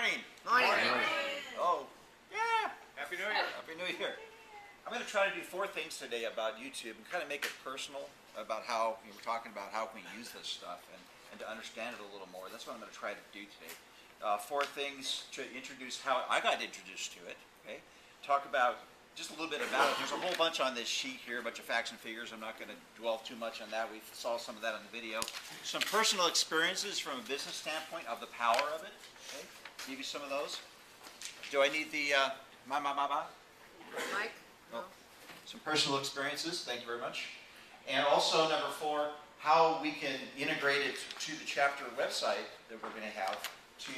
morning. Morning. Oh, yeah. Happy New Year. Happy New Year. I'm going to try to do 4 things today about YouTube and kind of make it personal about how we're talking about how can we use this stuff and to understand it a little more. That's what I'm going to try to do today. 4 things to introduce how I got introduced to it. Okay. Talk about just a little bit about it. There's a whole bunch on this sheet here, a bunch of facts and figures. I'm not going to dwell too much on that. We saw some of that on the video. Some personal experiences from a business standpoint of the power of it. Okay. Give you some of those. Do I need the Mike? Oh. Some personal experiences. Thank you very much. And also number 4, how we can integrate it to the chapter website that we're going to have to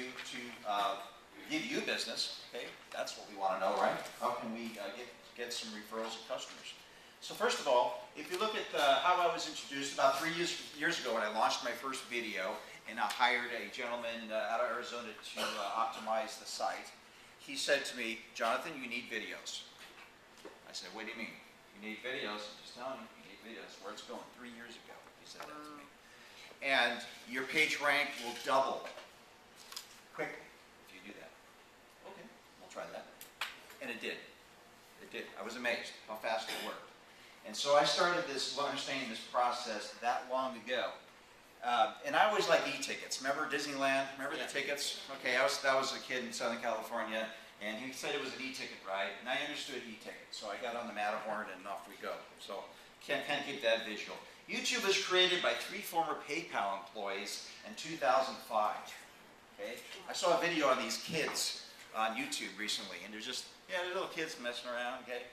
give you business. Okay, that's what we want to know, right? How can we get some referrals of customers? So first of all, if you look at how I was introduced about 3 years ago when I launched my first video, and I hired a gentleman out of Arizona to optimize the site. He said to me, "Jonathan, you need videos." I said, "What do you mean? You need videos?" I'm just telling you need videos. Where it's going. 3 years ago, he said that to me. And your page rank will double quickly if you do that. Okay, we'll try that. And it did. It did. I was amazed how fast it worked. And so I started understanding this process that long ago. And I always like e-tickets. Remember Disneyland? Remember the tickets? Okay, that was a kid in Southern California, and he said it was an e-ticket ride, and I understood e-ticket. So I got on the Matterhorn, and off we go. So can't kind of keep that visual. YouTube was created by 3 former PayPal employees in 2005. Okay, I saw a video on these kids on YouTube recently, and they're just they're little kids messing around. Okay,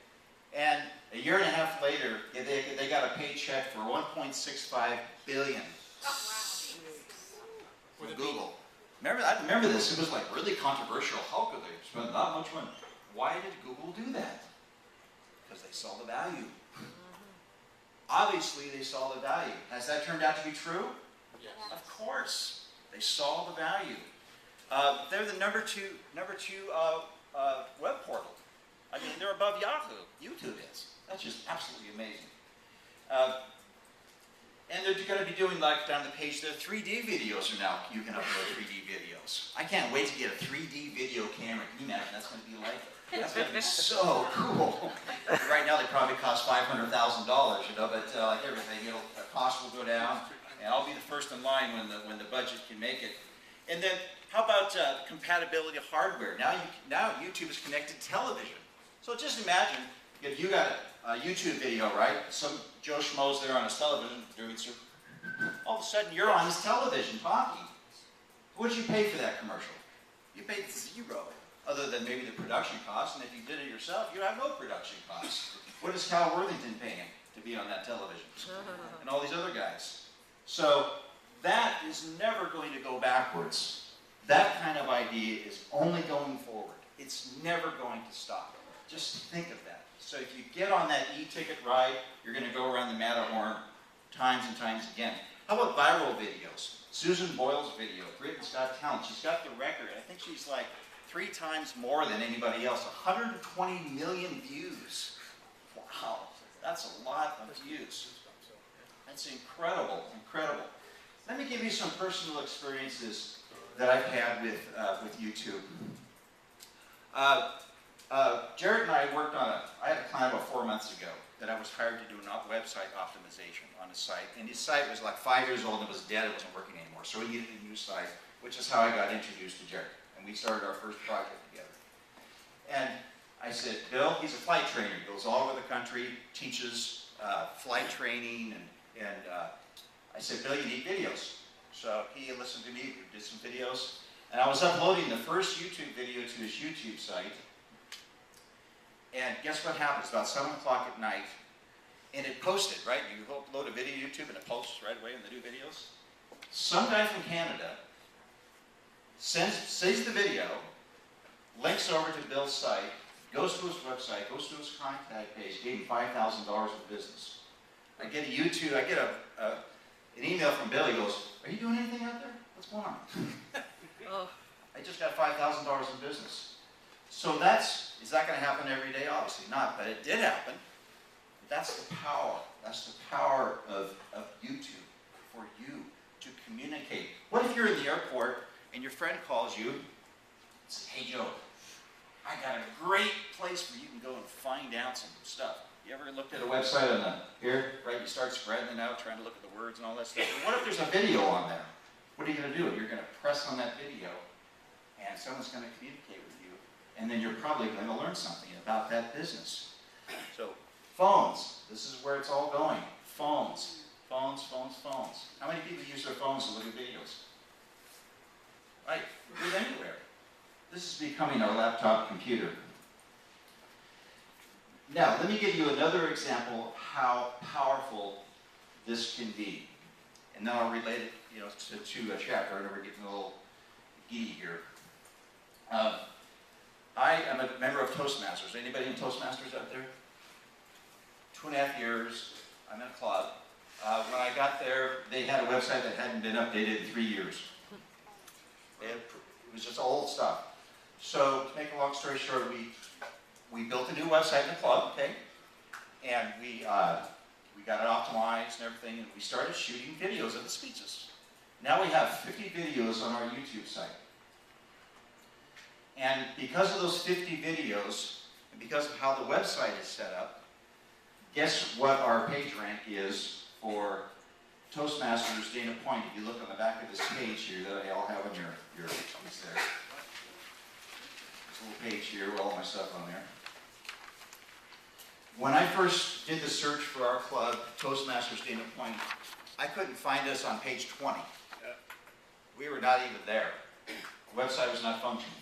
and a year and a half later, they got a paycheck for $1.65 billion. From Google. I remember this. It was like really controversial. How could they spend that much money? Why did Google do that? Because they saw the value. Obviously, they saw the value. Has that turned out to be true? Yes. Of course. They saw the value. They're the number two web portal. I mean, they're above Yahoo. YouTube is. That's just absolutely amazing. And they're going to be doing, like down the page there, 3D videos are now. You can upload 3D videos. I can't wait to get a 3D video camera. Can you imagine? That's going to be like, that's going to be so cool. Right now they probably cost $500,000, but like everything, the cost will go down, and I'll be the first in line when the budget can make it. And then, how about compatibility of hardware? Now YouTube is connected to television. So just imagine if you got a YouTube video, right? Some Joe Schmo's there on his television doing some. All of a sudden, you're on his television talking. What did you pay for that commercial? You paid 0, other than maybe the production costs. And if you did it yourself, you have no production costs. What is Cal Worthington paying to be on that television? And all these other guys. So that is never going to go backwards. That kind of idea is only going forward. It's never going to stop. Just think of that. So if you get on that e-ticket ride, you're going to go around the Matterhorn times and times again. How about viral videos? Susan Boyle's video, Britain's Got Talent. She's got the record. I think she's like 3 times more than anybody else. 120 million views. Wow, that's a lot of views. That's incredible, incredible. Let me give you some personal experiences that I've had with YouTube. Jared and I worked on I had a client about 4 months ago that I was hired to do a website optimization on his site. And his site was like 5 years old and it was dead, it wasn't working anymore. So we needed a new site, which is how I got introduced to Jared. And we started our first project together. And I said, Bill, he's a flight trainer. He goes all over the country, teaches flight training. And I said, Bill, you need videos. So he listened to me, we did some videos. And I was uploading the first YouTube video to his YouTube site. And guess what happens? About 7 o'clock at night, and it posted, right? You upload a video to YouTube and it posts right away in the new videos. Some guy from Canada sees the video, links over to Bill's site, goes to his website, goes to his contact page, gave him $5,000 of business. I get an email from Bill. He goes, "Are you doing anything out there? What's going on?" I just got $5,000 in business. So is that going to happen every day? Obviously not, but it did happen. That's the power. That's the power of YouTube for you to communicate. What if you're in the airport and your friend calls you Say, hey Joe, I got a great place where you can go and find out some stuff. You ever looked at a website on the here, right? You start spreading it out, trying to look at the words and all that stuff. But what if there's a video on there? What are you going to do? You're going to press on that video, and someone's going to communicate with you, and then you're probably going to learn something about that business. So, phones. This is where it's all going. Phones. Phones, phones, phones. How many people use their phones to look at videos? Right, with anywhere. This is becoming our laptop computer. Now, let me give you another example of how powerful this can be. And then I'll relate it, to a chapter. I know we're getting a little giddy here. I am a member of Toastmasters. Anybody in Toastmasters out there? 2.5 years. I'm in a club. When I got there, they had a website that hadn't been updated in 3 years. It was just old stuff. So, to make a long story short, we built a new website in the club, okay? And we got it optimized and everything, and we started shooting videos of the speeches. Now we have 50 videos on our YouTube site. And because of those 50 videos, and because of how the website is set up, guess what our page rank is for Toastmasters Dana Point? If you look on the back of this page here that I all have on your piece there. This little page here with all my stuff on there. When I first did the search for our club, Toastmasters Dana Point, I couldn't find us on page 20. We were not even there. The website was not functioning.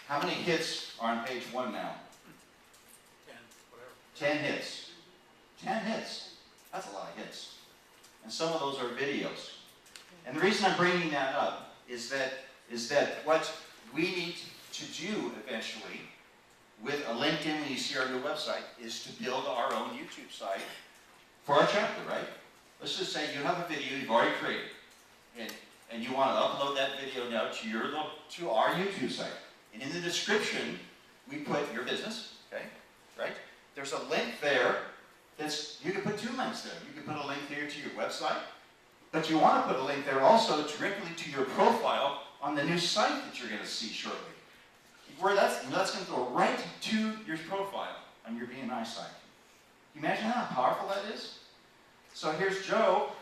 How many hits are on page 1 now? 10 hits. 10 hits. That's a lot of hits. And some of those are videos. And the reason I'm bringing that up is that what we need to do eventually with a LinkedIn, when you see our new website, is to build our own YouTube site for our chapter, right? Let's just say you have a video you've already created, and you want to upload that video now to our YouTube site. And in the description, we put your business, okay, right? There's a link there you can put 2 links there. You can put a link here to your website, but you want to put a link there also directly to your profile on the new site that you're going to see shortly. Where that's going to go right to your profile on your BNI site. Can you imagine how powerful that is? So here's Joe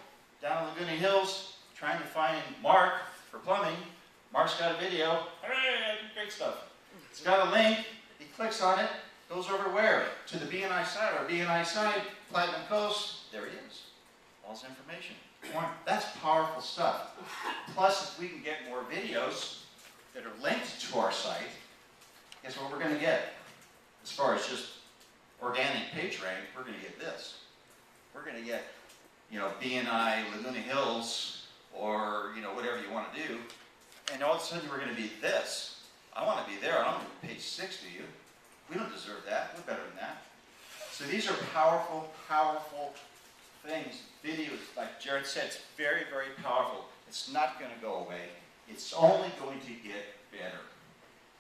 down in Laguna Hills trying to find Mark for plumbing. Mark's got a video. Hooray, I did great stuff. It's got a link. He clicks on it. Goes over where? To the BNI site. Our BNI site, Platinum Coast. There he is. All his information. That's powerful stuff. Plus, if we can get more videos that are linked to our site, guess what we're going to get? As far as just organic page rank, we're going to get this. We're going to get, BNI Laguna Hills, or, whatever you want to do. And all of a sudden, we're going to be this. I want to be there. I don't want to be page 6, do you? We don't deserve that. We're better than that. So these are powerful, powerful things. Videos, like Jared said, it's very, very powerful. It's not going to go away. It's only going to get better.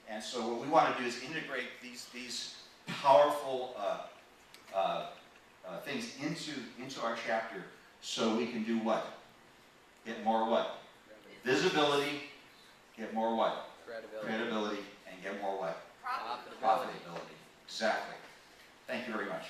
And so what we want to do is integrate these powerful things into our chapter so we can do what? Get more what? Visibility. Get more what? Credibility. And get more what? Profitability. Exactly. Thank you very much.